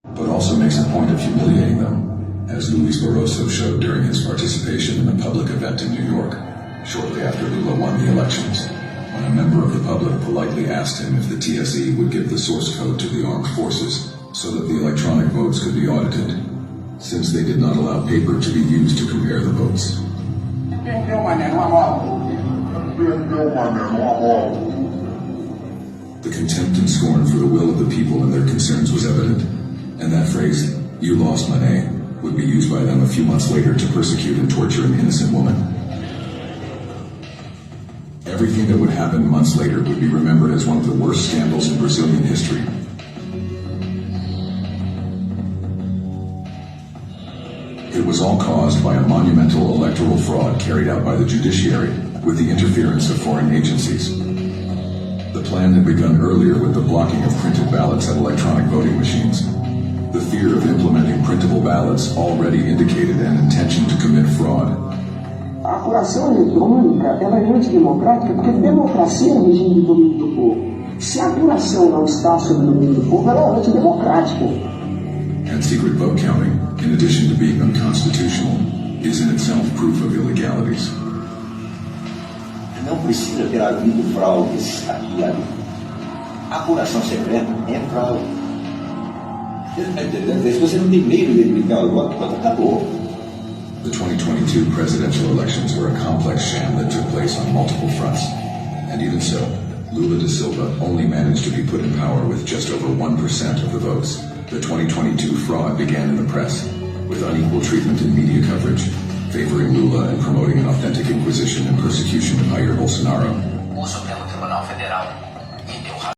but also makes a point of humiliating them, as Luis Barroso showed during his participation in a public event in New York, shortly after Lula won the elections, when a member of the public politely asked him if the TSE would give the source code to the armed forces so that the electronic votes could be audited, since they did not allow paper to be used to compare the votes. The contempt and scorn for the will of the people and their concerns was evident, and that phrase, "you lost money," would be used by them a few months later to persecute and torture an innocent woman. Everything that would happen months later would be remembered as one of the worst scandals in Brazilian history. It was all caused by a monumental electoral fraud carried out by the judiciary with the interference of foreign agencies. The plan had begun earlier with the blocking of printed ballots at electronic voting machines. The fear of implementing printable ballots already indicated an intention to commit fraud. A apuração eletrônica ela é antidemocrática porque democracia é o regime de domínio do povo. Se a apuração não está sob o domínio do povo, ela é antidemocrática. And secret vote counting, in addition to being unconstitutional, is in itself proof of illegalities. Não precisa ter havido fraudes aqui e ali. A apuração secreta é fraude. Você está entendendo? Se você não tem meio de verificar o voto, acabou. The 2022 presidential elections were a complex sham that took place on multiple fronts. And even so, Lula da Silva only managed to be put in power with just over 1% of the votes. The 2022 fraud began in the press, with unequal treatment in media coverage, favoring Lula and promoting an authentic inquisition and persecution of Jair Bolsonaro. O Supremo Tribunal Federal